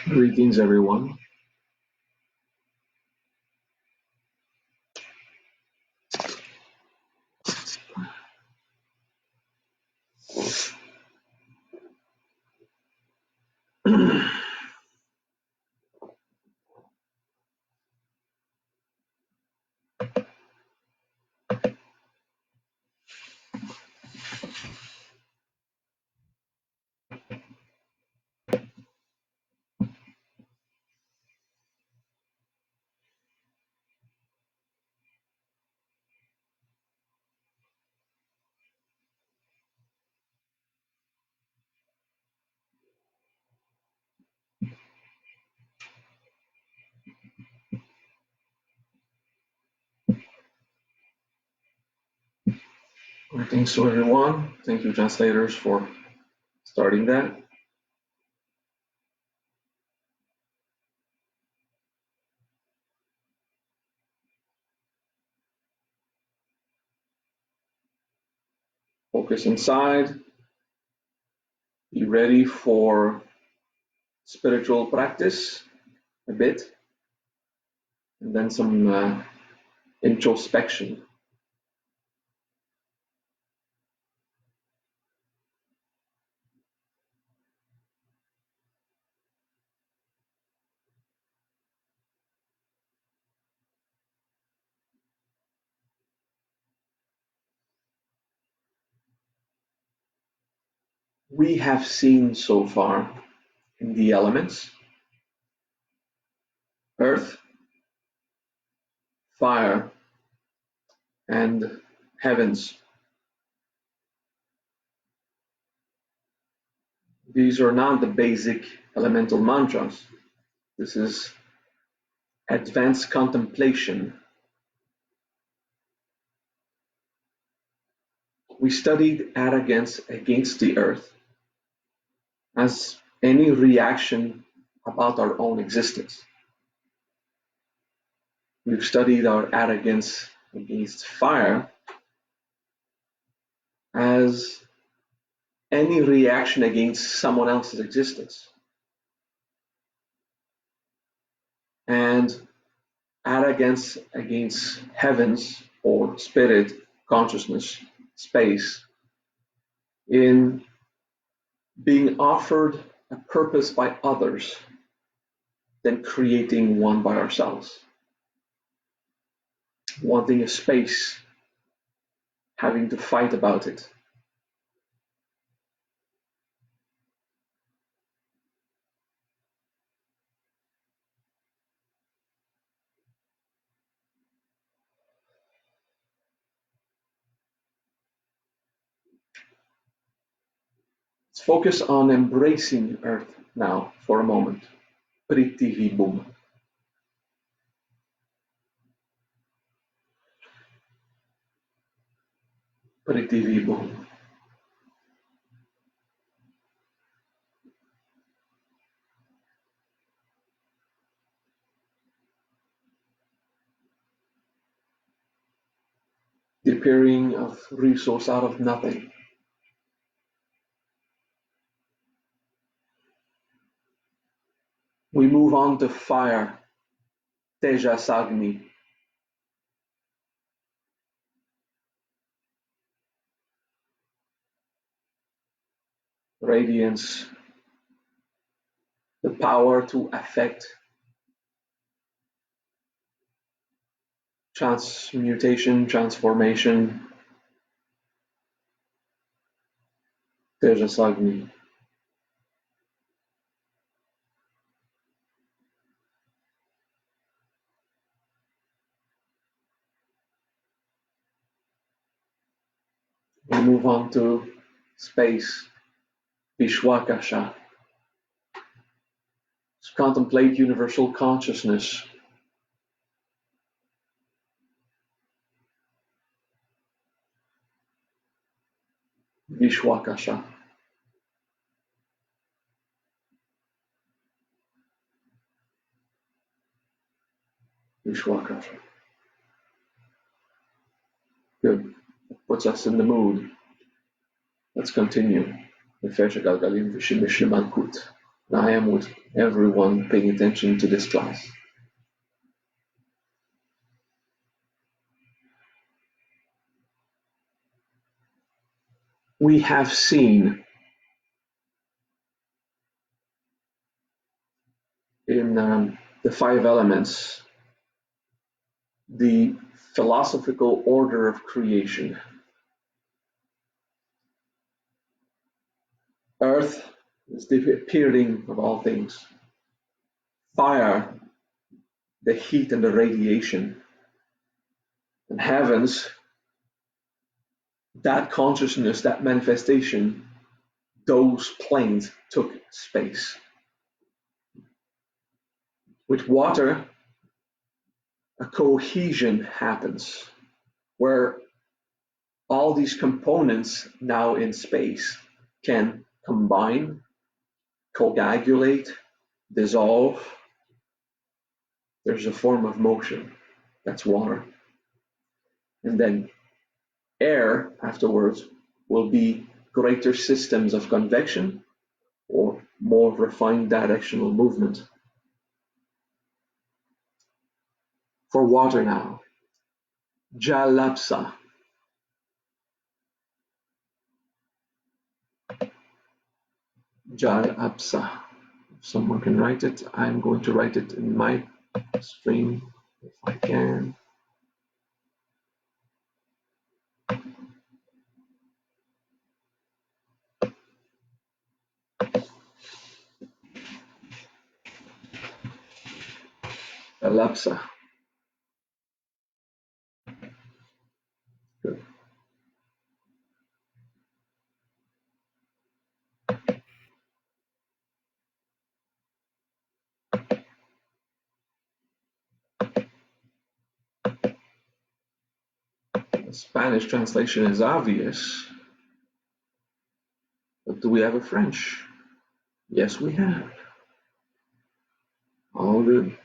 Greetings, everyone. Greetings to everyone. Thank you, translators, for starting that. Focus inside. Be ready for spiritual practice a bit, and then some introspection. We have seen so far in the elements earth, fire, and heavens. These are not the basic elemental mantras. This is advanced contemplation. We studied arrogance against the earth as any reaction about our own existence. We've studied our arrogance against fire as any reaction against someone else's existence. And arrogance against heavens or spirit, consciousness, space, in being offered a purpose by others than creating one by ourselves. Wanting a space, having to fight about it. Let's focus on embracing Earth now for a moment. Prithivibhum. Prithivibhum. The appearing of resource out of nothing. We move on to fire, Tejasagni. Radiance, the power to affect transmutation, transformation. Tejasagni. We move on to space, Vishwakasha. Let's contemplate universal consciousness. Vishwakasha. Vishwakasha. Good. Puts us in the mood. Let's continue. Nefesh Galgalim Vishim Malkut. I am with everyone paying attention to this class. We have seen in the five elements the philosophical order of creation. Earth is the appearing of all things. Fire, the heat and the radiation. And heavens, that consciousness, that manifestation, those planes took space. With water, a cohesion happens where all these components now in space can combine, coagulate, dissolve. There's a form of motion, that's water. And then air afterwards will be greater systems of convection or more refined directional movement. For water now, Jal Apsa. Jal Apsa. If someone can write it, I'm going to write it in my stream if I can. Jal Apsa. Good. The Spanish translation is obvious, but do we have a French? Yes, we have. All good.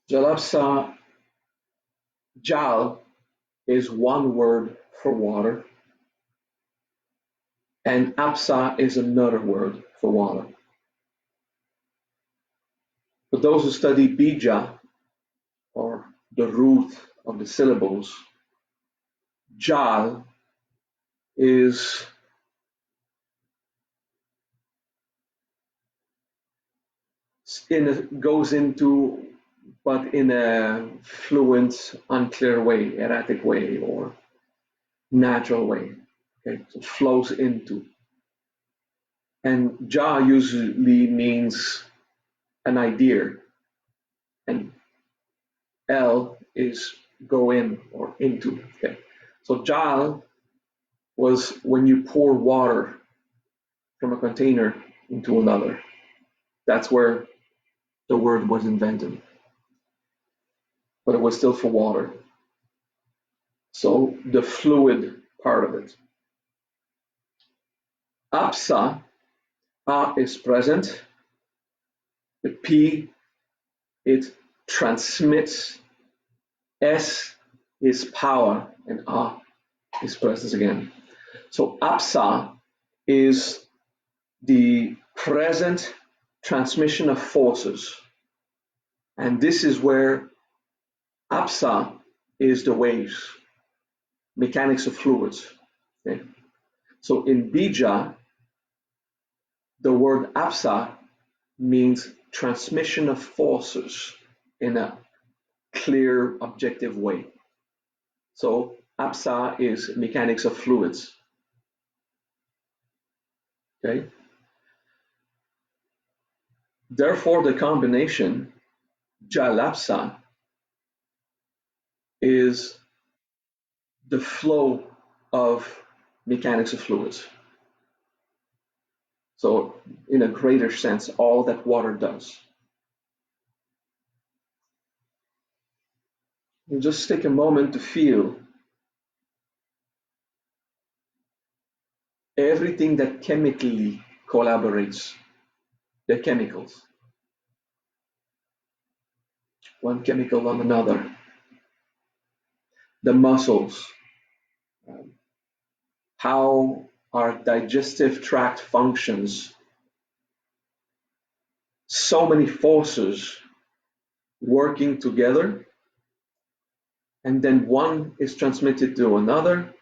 Jal Apsa. Jal is one word for water, and Apsa is another word for water. For those who study bija, or the root of the syllables, Jal is goes into, but in a fluent, unclear way, erratic way, or natural way. Okay, so it flows into. And Ja usually means an idea, and L is go in or into. Okay, so Jal was when you pour water from a container into another. That's where the word was invented, but it was still for water. So the fluid part of it. Apsa, A is present. The P, it transmits. S is power, and A is presence again. So Apsa is the present transmission of forces. And this is where Apsa is the waves, mechanics of fluids. Okay? So in Bija, the word Apsa means transmission of forces in a clear, objective way. So Apsa is mechanics of fluids. Okay. Therefore, the combination Jal Apsa is the flow of mechanics of fluids. So, in a greater sense, all that water does. And just take a moment to feel everything that chemically collaborates, the chemicals, one chemical on another. the muscles, how our digestive tract functions, so many forces working together, and then one is transmitted to another,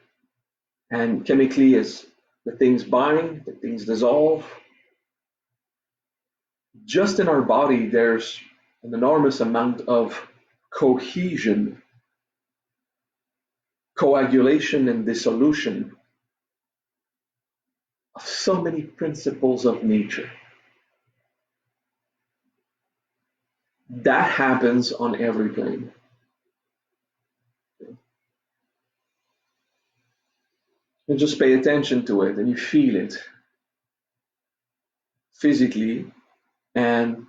and chemically as the things bind, the things dissolve. Just in our body, there's an enormous amount of cohesion, coagulation, and dissolution of so many principles of nature. That happens on every plane. You just pay attention to it and you feel it physically, and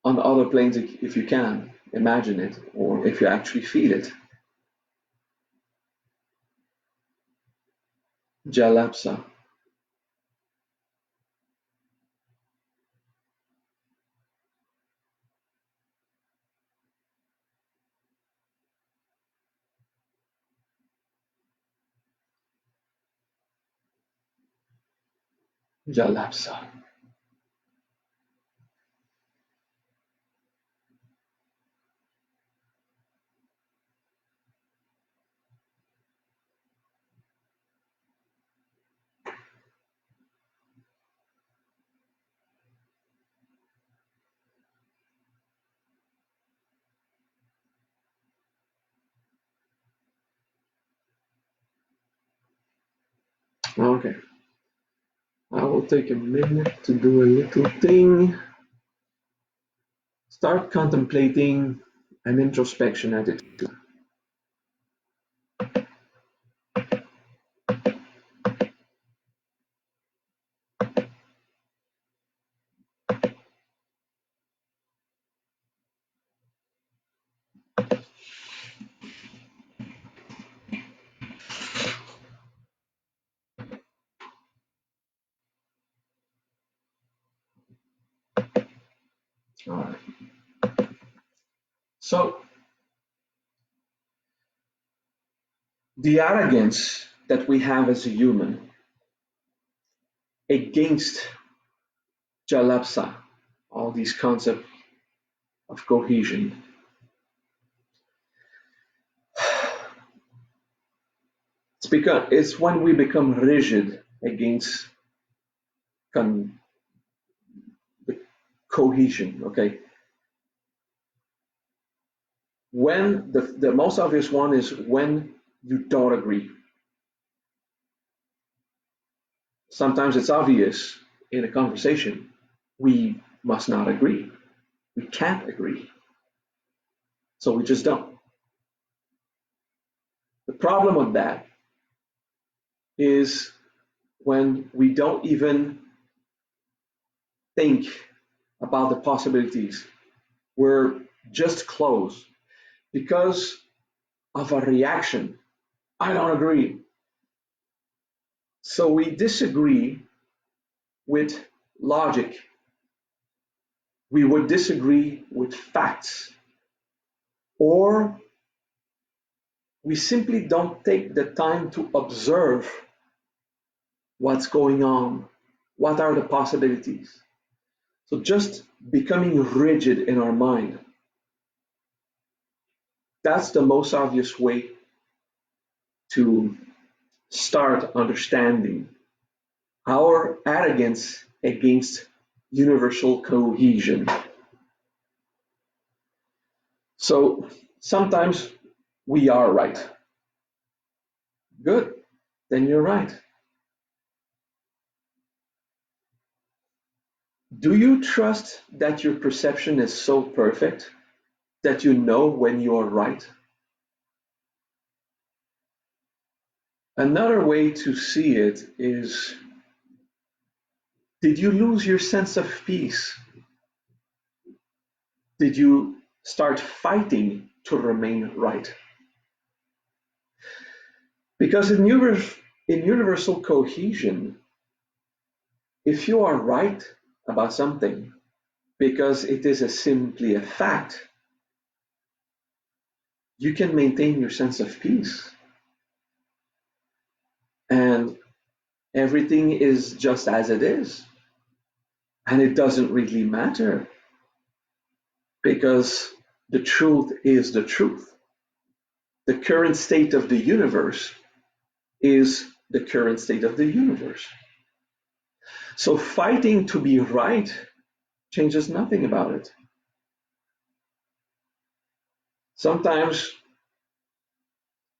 on other planes if you can imagine it, or if you actually feel it. Jal Apsa. Jal Apsa. Okay, I will take a minute to do a little thing. Start contemplating an introspection attitude. All right. So the arrogance that we have as a human against Jal Apsa, all these concepts of cohesion, it's when we become rigid against con- the cohesion. Okay, when the most obvious one is when you don't agree. Sometimes it's obvious in a conversation we must not agree. We can't agree. So we just don't. The problem with that is when we don't even think about the possibilities. We're just closed because of a reaction. I don't agree. So we disagree with logic. We would disagree with facts. Or we simply don't take the time to observe what's going on, what are the possibilities. So just becoming rigid in our mind, that's the most obvious way to start understanding our arrogance against universal cohesion. So sometimes we are right. Good, then you're right. Do you trust that your perception is so perfect that you know when you are right? Another way to see it is, did you lose your sense of peace? Did you start fighting to remain right? Because in universal cohesion, if you are right about something because it is simply a fact, you can maintain your sense of peace. and everything is just as it is. And it doesn't really matter because the truth is the truth. The current state of the universe is the current state of the universe. So fighting to be right changes nothing about it. Sometimes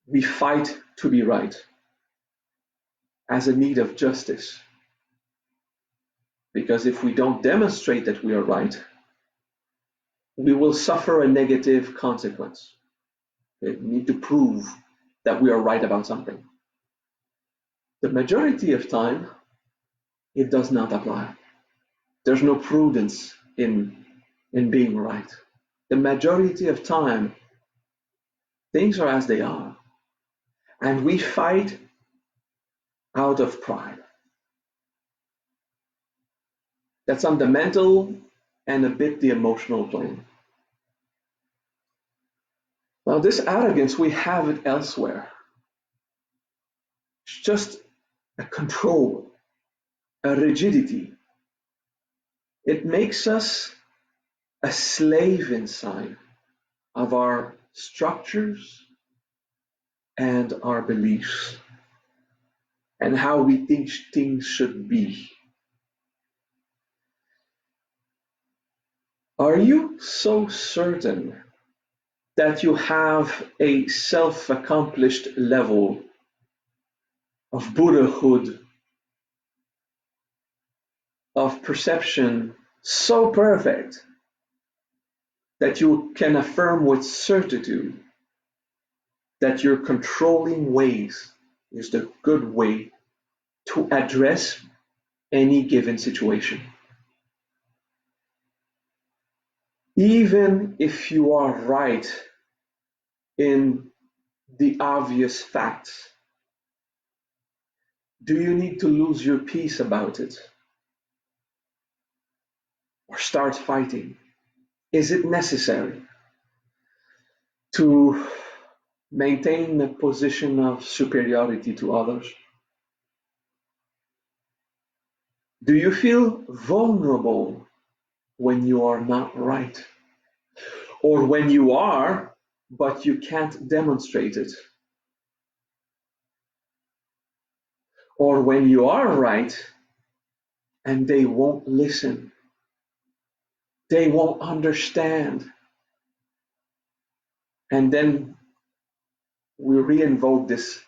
we fight to be right as a need of justice. Because if we don't demonstrate that we are right, we will suffer a negative consequence. We need to prove that we are right about something. The majority of time, it does not apply. There's no prudence in being right. The majority of time, things are as they are. And we fight out of pride. That's on the mental and a bit the emotional plane. Now, this arrogance, we have it elsewhere. It's just a control, a rigidity. It makes us a slave inside of our structures and our beliefs and how we think things should be. Are you so certain that you have a self accomplished level of Buddhahood, of perception so perfect that you can affirm with certitude that your controlling ways is the good way to address any given situation? Even if you are right in the obvious facts, do you need to lose your peace about it or start fighting? Is it necessary to maintain a position of superiority to others? Do you feel vulnerable when you are not right? Or when you are, but you can't demonstrate it? Or when you are right and they won't listen, they won't understand. And then we re-invoke this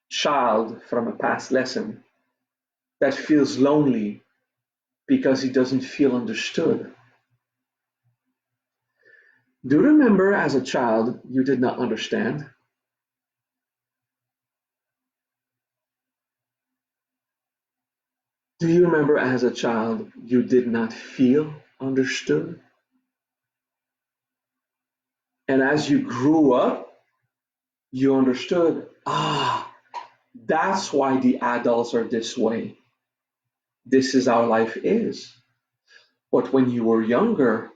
child from a past lesson that feels lonely because he doesn't feel understood. Do you remember as a child you did not understand? Do you remember as a child you did not feel understood? And as you grew up, you understood, that's why the adults are this way. This is how life is. But when you were younger,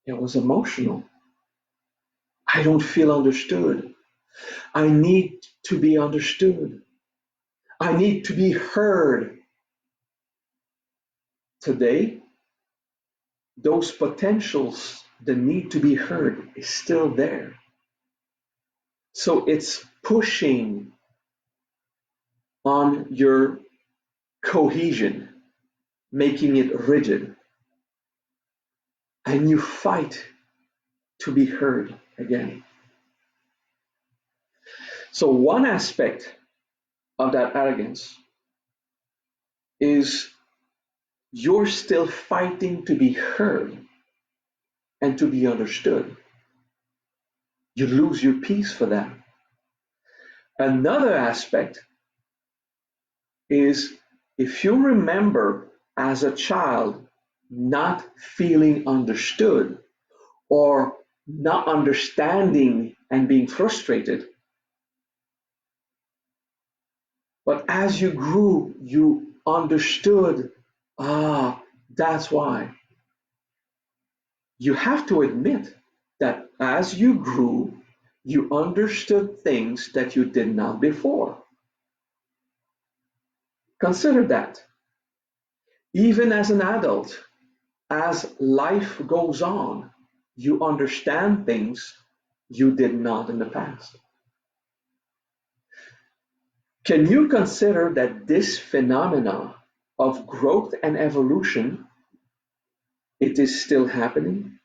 it was emotional. I don't feel understood. I need to be understood. I need to be heard. Today, those potentials, the need to be heard, is still there. So it's pushing on your cohesion, making it rigid, and you fight to be heard again. So, one aspect of that arrogance is you're still fighting to be heard and to be understood. You lose your peace for that. Another aspect is if you remember as a child not feeling understood or not understanding and being frustrated, but as you grew, you understood, that's why. You have to admit that as you grew, you understood things that you did not before. Consider that. Even as an adult, as life goes on, you understand things you did not in the past. Can you consider that this phenomena of growth and evolution, it is still happening?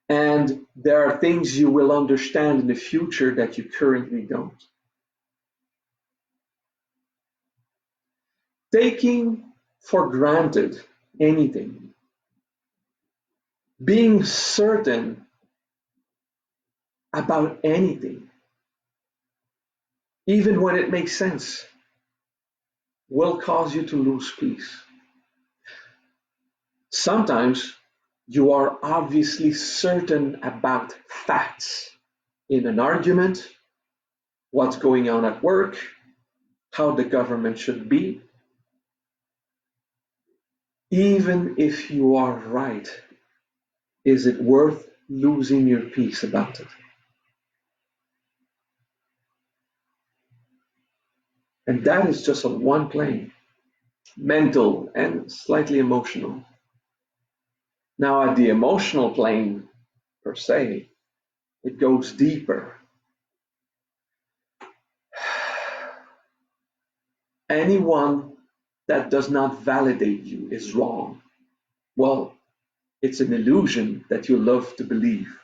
And there are things you will understand in the future that you currently don't. Taking for granted anything, being certain about anything, even when it makes sense, will cause you to lose peace. Sometimes you are obviously certain about facts in an argument, what's going on at work, how the government should be. Even if you are right, is it worth losing your peace about it? And that is just on one plane, mental and slightly emotional. Now, at the emotional plane, per se, it goes deeper. Anyone that does not validate you is wrong. Well, it's an illusion that you love to believe.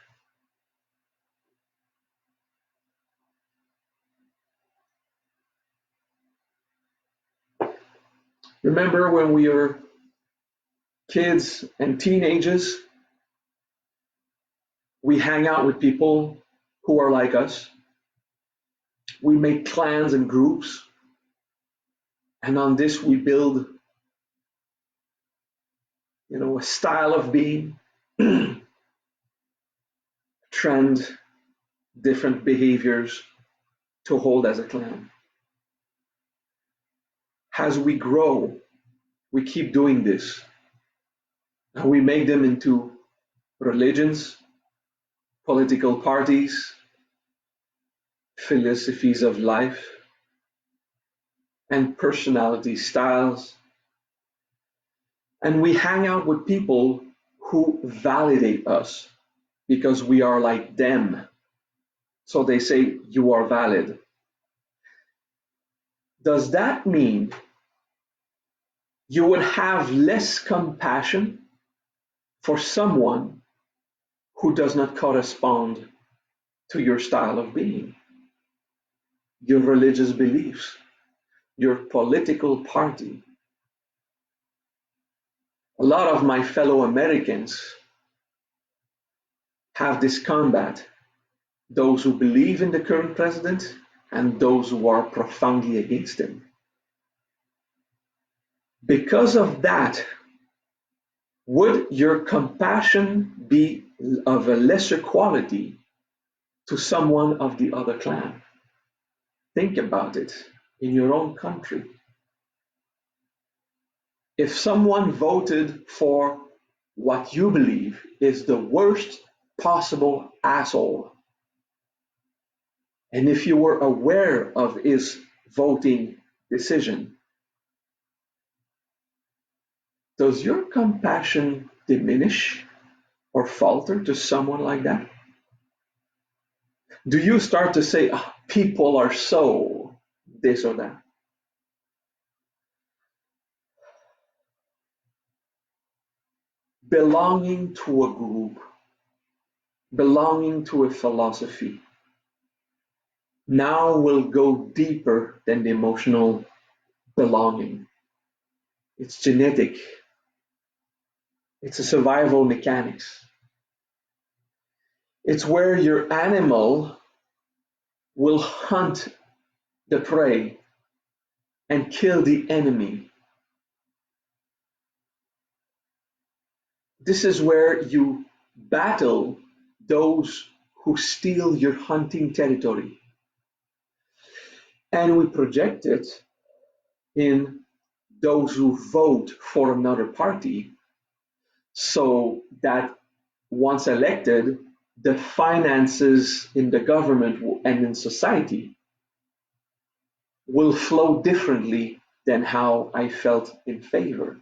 Remember when we were kids and teenagers, we hang out with people who are like us. We make clans and groups, and on this we build, a style of being, trend, different behaviors to hold as a clan. As we grow, we keep doing this, and we make them into religions, political parties, philosophies of life, and personality styles. And we hang out with people who validate us because we are like them. So they say, you are valid. Does that mean you would have less compassion for someone who does not correspond to your style of being, your religious beliefs, your political party? A lot of my fellow Americans have this combat, those who believe in the current president and those who are profoundly against him. Because of that, would your compassion be of a lesser quality to someone of the other clan? Think about it in your own country. If someone voted for what you believe is the worst possible asshole, and if you were aware of his voting decision, does your compassion diminish or falter to someone like that? Do you start to say, oh, people are so this or that? Belonging to a group, belonging to a philosophy, now will go deeper than the emotional belonging. It's genetic. It's a survival mechanics. It's where your animal will hunt the prey and kill the enemy. This is where you battle those who steal your hunting territory. And we project it in those who vote for another party, so that once elected, the finances in the government and in society will flow differently than how I felt in favor.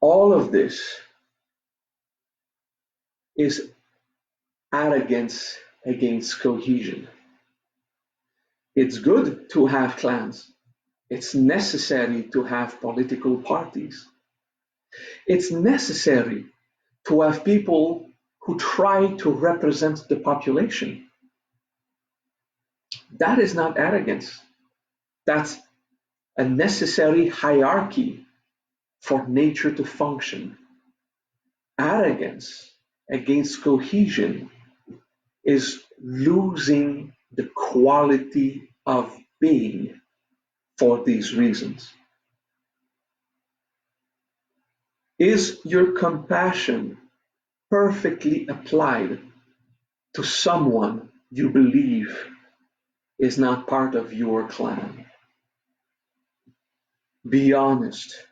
All of this is arrogance against cohesion. It's good to have clans. It's necessary to have political parties. It's necessary to have people who try to represent the population. That is not arrogance. That's a necessary hierarchy for nature to function. Arrogance against cohesion is losing the quality of being for these reasons. Is your compassion perfectly applied to someone you believe is not part of your clan? Be honest.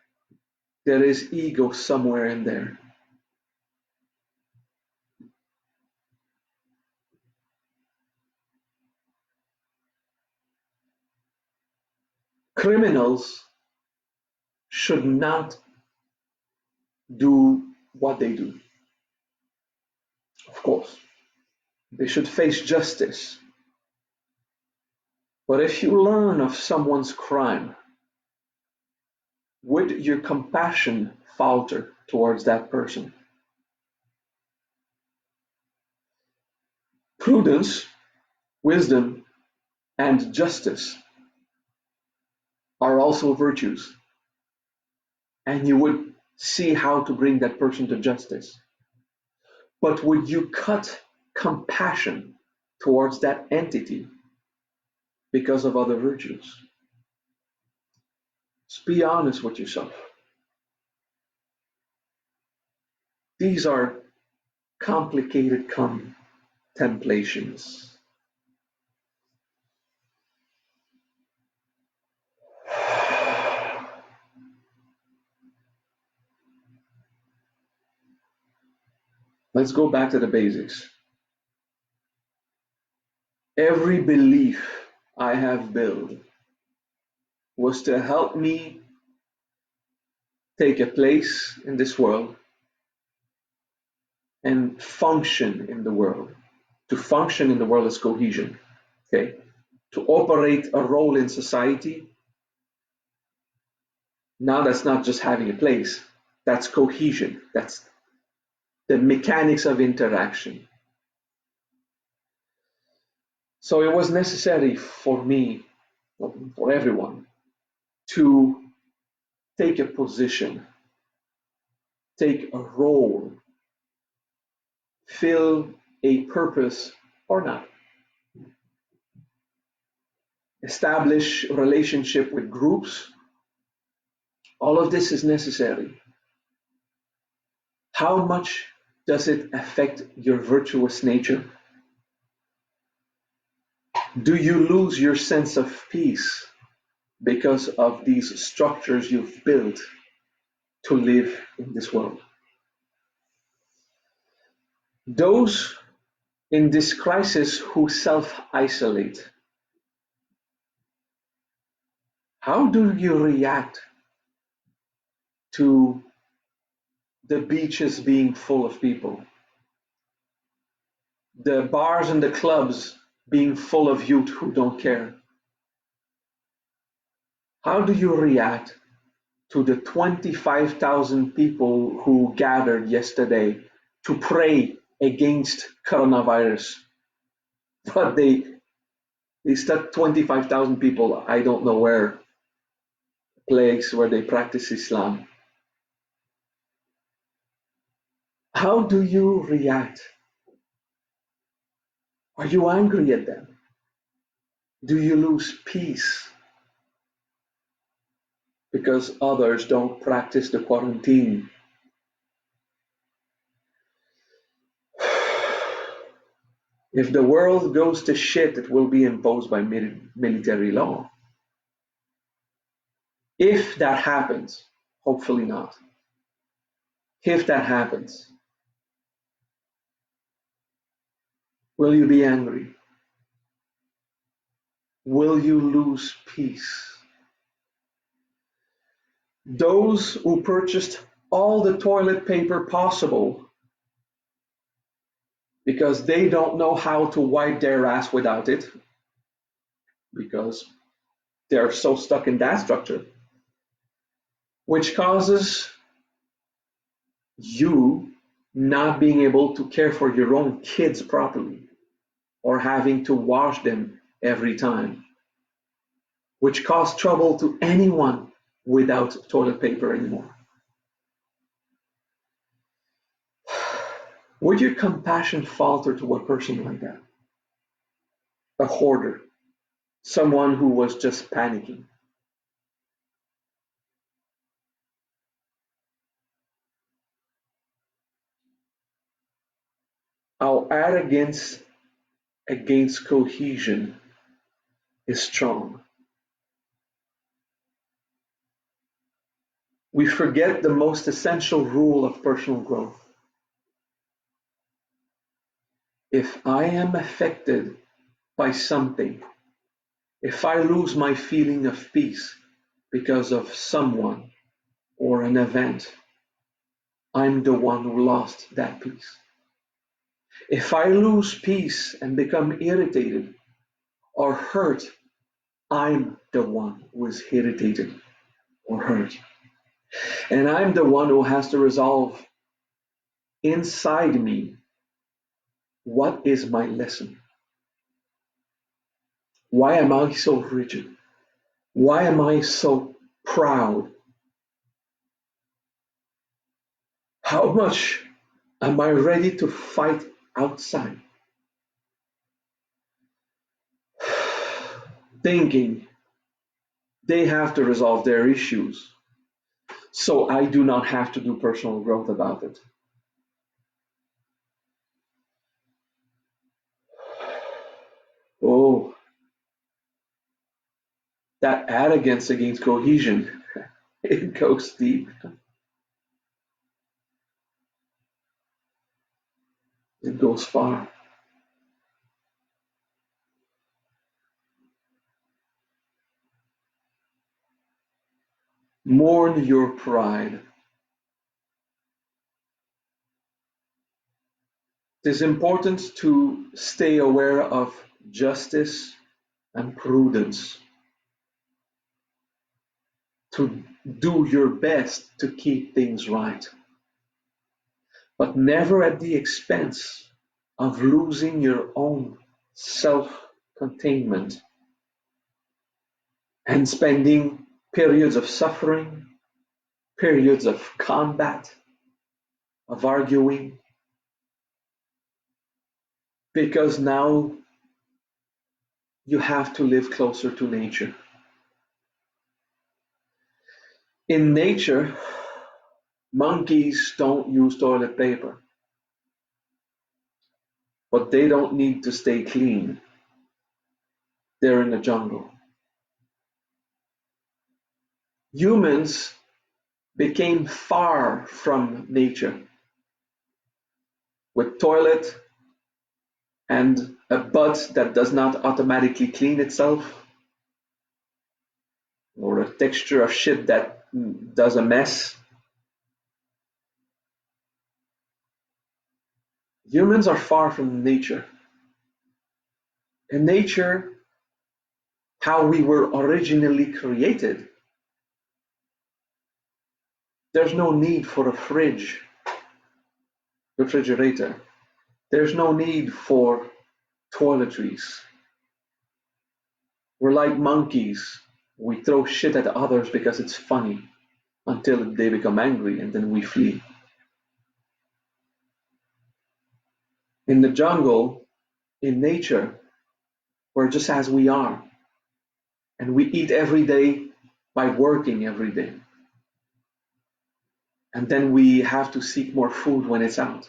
There is ego somewhere in there. Criminals should not do what they do. Of course, they should face justice. But if you learn of someone's crime, would your compassion falter towards that person? Prudence, wisdom, and justice are also virtues, and you would see how to bring that person to justice. But would you cut compassion towards that entity because of other virtues? Just be honest with yourself. These are complicated contemplations. Let's go back to the basics. Every belief I have built was to help me take a place in this world and function in the world. To function in the world is cohesion. Okay? To operate a role in society, now that's not just having a place, that's cohesion. That's the mechanics of interaction. So it was necessary for me, for everyone, to take a position, take a role, fill a purpose or not, establish a relationship with groups. All of this is necessary. How much does it affect your virtuous nature? Do you lose your sense of peace because of these structures you've built to live in this world? Those in this crisis who self isolate, how do you react to the beaches being full of people, the bars and the clubs being full of youth who don't care? How do you react to the 25,000 people who gathered yesterday to pray against coronavirus? But they stuck 25,000 people, I don't know where, place where they practice Islam. How do you react? Are you angry at them? Do you lose peace because others don't practice the quarantine? If the world goes to shit, it will be imposed by military law. If that happens, hopefully not. If that happens, will you be angry? will you lose peace? Those who purchased all the toilet paper possible because they don't know how to wipe their ass without it, because they're so stuck in that structure, which causes you not being able to care for your own kids properly or having to wash them every time, which cause trouble to anyone without toilet paper anymore. Would your compassion falter to a person like that? A hoarder, someone who was just panicking. Our arrogance against cohesion is strong. We forget the most essential rule of personal growth. If I am affected by something, if I lose my feeling of peace because of someone or an event, I'm the one who lost that peace. If I lose peace and become irritated or hurt, I'm the one who is irritated or hurt. And I'm the one who has to resolve inside me, what is my lesson? Why am I so rigid? Why am I so proud? How much am I ready to fight outside? Thinking they have to resolve their issues, so I do not have to do personal growth about it. Oh, that arrogance against cohesion, it goes deep. It goes far. Mourn your pride. It is important to stay aware of justice and prudence, to do your best to keep things right, but never at the expense of losing your own self containment and spending periods of suffering, periods of combat, of arguing, because now you have to live closer to nature. In nature, monkeys don't use toilet paper, but they don't need to stay clean. They're in the jungle. Humans became far from nature with toilet and a butt that does not automatically clean itself, or a texture of shit that does a mess. Humans are far from nature. And nature, how we were originally created, there's no need for a refrigerator. There's no need for toiletries. We're like monkeys. We throw shit at others because it's funny until they become angry and then we flee. In the jungle, in nature, we're just as we are. And we eat every day by working every day. And then we have to seek more food when it's out.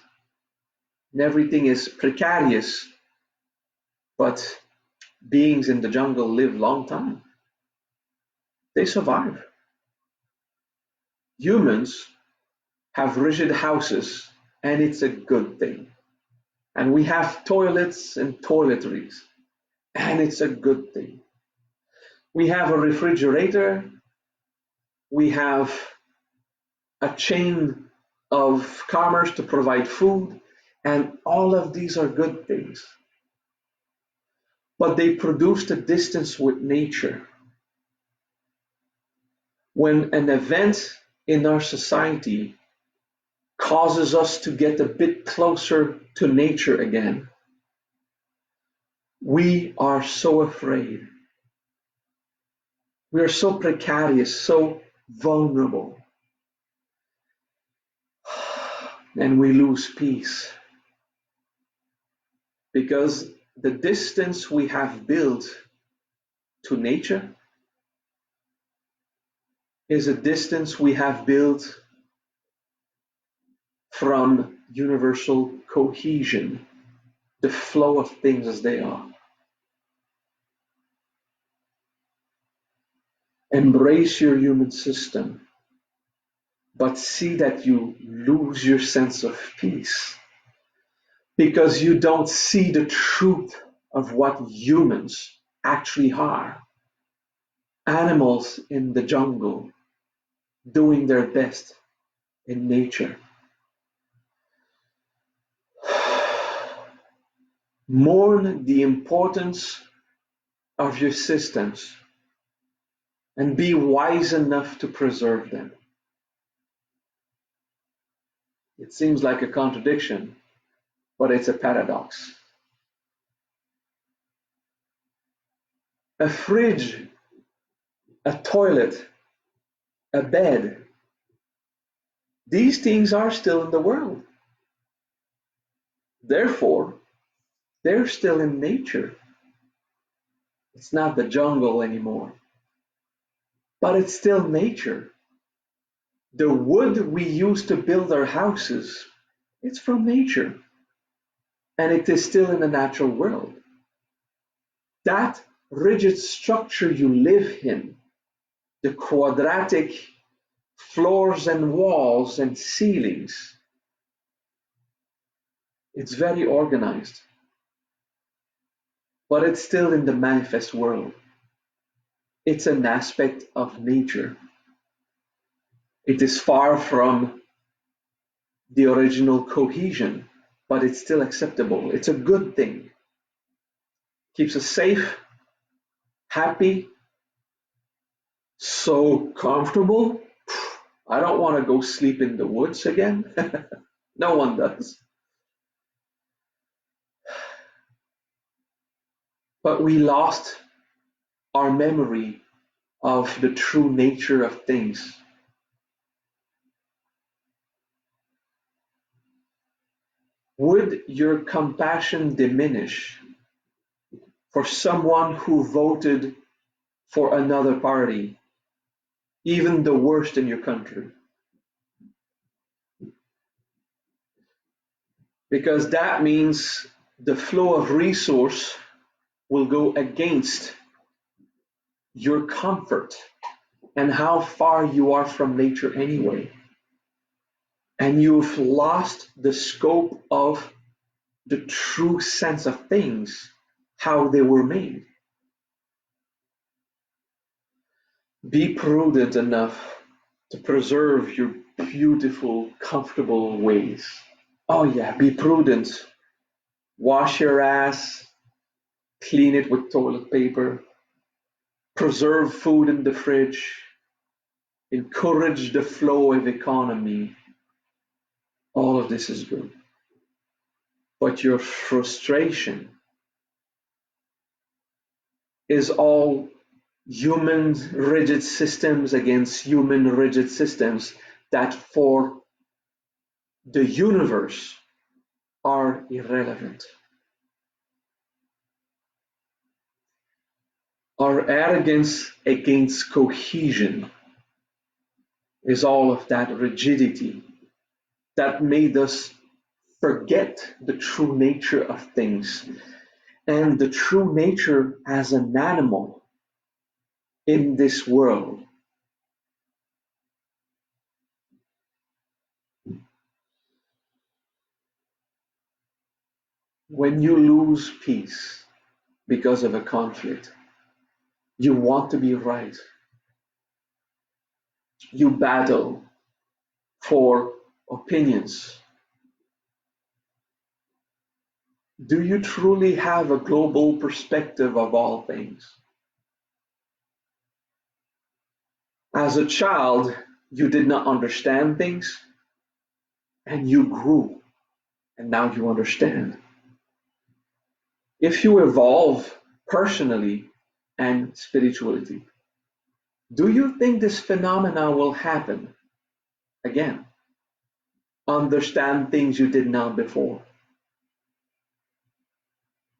And everything is precarious, but beings in the jungle live long time. They survive. Humans have rigid houses, and it's a good thing. And we have toilets and toiletries, and it's a good thing. We have a refrigerator, we have a chain of commerce to provide food, and all of these are good things. But they produced a distance with nature. When an event in our society causes us to get a bit closer to nature again, we are so afraid. We are so precarious, so vulnerable, and we lose peace because the distance we have built to nature is a distance we have built from universal cohesion, the flow of things as they are. Embrace your human system, but see that you lose your sense of peace because you don't see the truth of what humans actually are. Animals in the jungle doing their best in nature. Mourn the importance of your systems and be wise enough to preserve them. It seems like a contradiction, but it's a paradox. A fridge, a toilet, a bed, these things are still in the world. Therefore, they're still in nature. It's not the jungle anymore, but it's still nature. The wood we use to build our houses, it's from nature, and it is still in the natural world. That rigid structure you live in, the quadratic floors and walls and ceilings, it's very organized, but it's still in the manifest world. It's an aspect of nature. It is far from the original cohesion, but it's still acceptable. It's a good thing. Keeps us safe, happy, so comfortable. I don't want to go sleep in the woods again. No one does. But we lost our memory of the true nature of things. Would your compassion diminish for someone who voted for another party, even the worst in your country? Because that means the flow of resource will go against your comfort and how far you are from nature anyway. And you've lost the scope of the true sense of things, how they were made. Be prudent enough to preserve your beautiful, comfortable ways. Oh, yeah, be prudent. Wash your ass, clean it with toilet paper, preserve food in the fridge, encourage the flow of economy. All of this is good. But your frustration is all human rigid systems against human rigid systems that for the universe are irrelevant. Our arrogance against cohesion is all of that rigidity that made us forget the true nature of things and the true nature as an animal in this world. When you lose peace because of a conflict, You want to be right. You battle for opinions. Do you truly have a global perspective of all things? As a child, you did not understand things and you grew and now you understand. If you evolve personally and spiritually, do you think this phenomena will happen again? Understand things you did not before.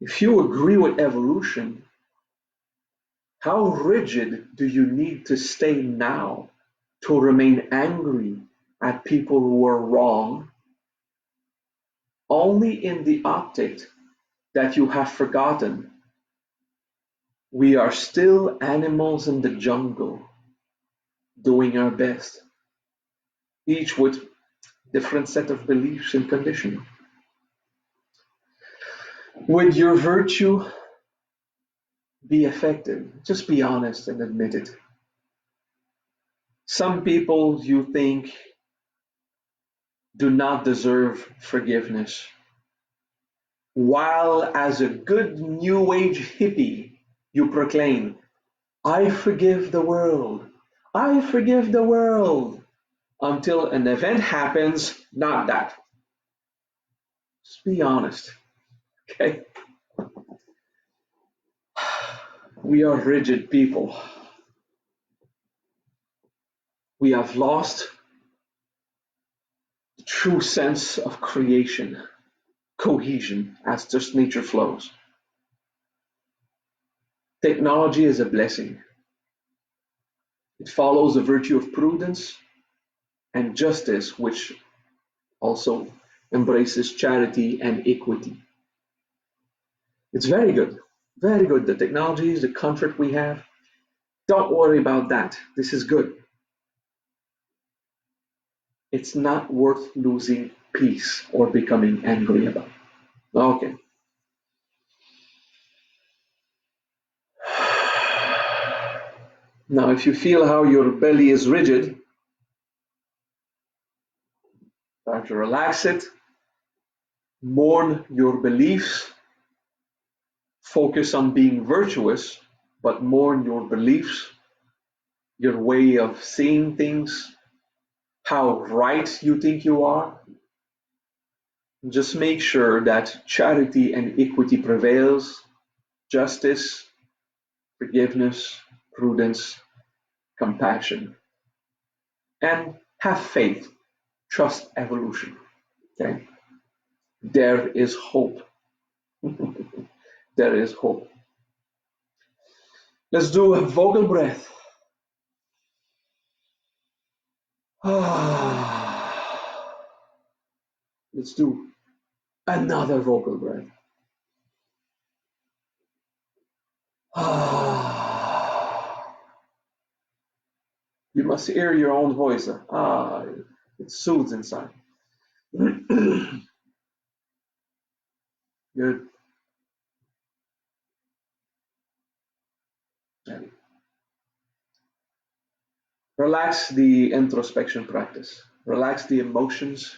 If you agree with evolution, how rigid do you need to stay now to remain angry at people who are wrong, only in the optic that you have forgotten we are still animals in the jungle doing our best, each with different set of beliefs and conditioning. Would your virtue be effective? Just be honest and admit it. Some people you think do not deserve forgiveness, while as a good new age hippie, you proclaim, I forgive the world. I forgive the world. Until an event happens, not that. Just be honest. Okay? We are rigid people. We have lost the true sense of creation, cohesion, as just nature flows. Technology is a blessing. It follows the virtue of prudence and justice, which also embraces charity and equity. It's very good. Very good. The technologies, the comfort we have. Don't worry about that. This is good. It's not worth losing peace or becoming angry about. Okay. Now, if you feel how your belly is rigid, try to relax it, mourn your beliefs, focus on being virtuous, but mourn your beliefs, your way of seeing things, how right you think you are. Just make sure that charity and equity prevails, justice, forgiveness, prudence, compassion, and have faith. Trust evolution. Okay? There is hope. There is hope. Let's do a vocal breath. Let's do another vocal breath. You must hear your own voice. It soothes inside. Good. Relax the introspection practice. Relax the emotions.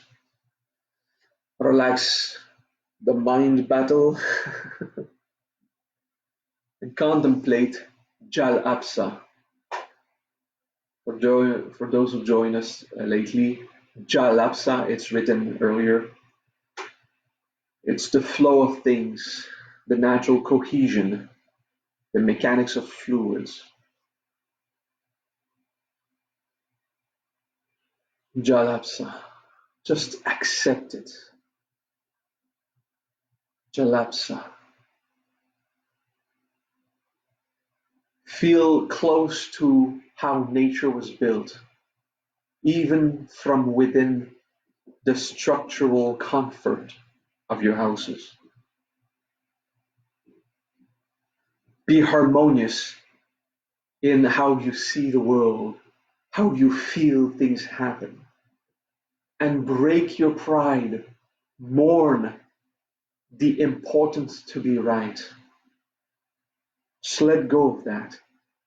Relax the mind battle. And contemplate Jal Apsa. For those who joined us lately, Jal Apsa, it's written earlier. It's the flow of things, the natural cohesion, the mechanics of fluids. Jal Apsa. Just accept it. Jal Apsa. Feel close to how nature was built, even from within the structural comfort of your houses. Be harmonious in how you see the world, how you feel things happen, and break your pride. Mourn the importance to be right. Just let go of that.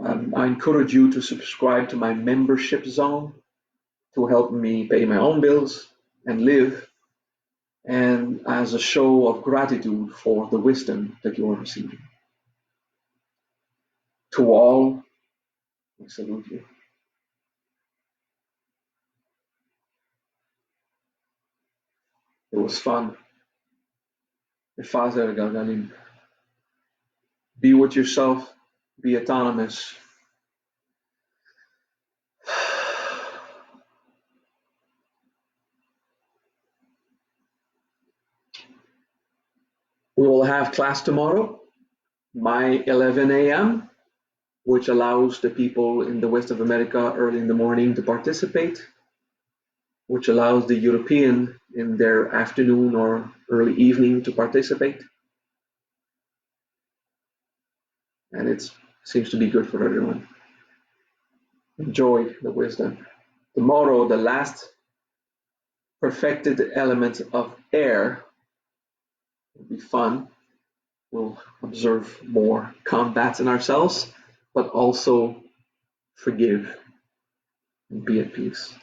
I encourage you to subscribe to my membership zone to help me pay my own bills and live, and as a show of gratitude for the wisdom that you are receiving. To all, I salute you. It was fun. Fazer Gagalim. Be with yourself, be autonomous. We will have class tomorrow by 11 a.m., which allows the people in the west of America early in the morning to participate, which allows the European in their afternoon or early evening to participate. And it seems to be good for everyone. Enjoy the wisdom. Tomorrow, the last perfected element of air will be fun. We'll observe more combats in ourselves, but also forgive and be at peace.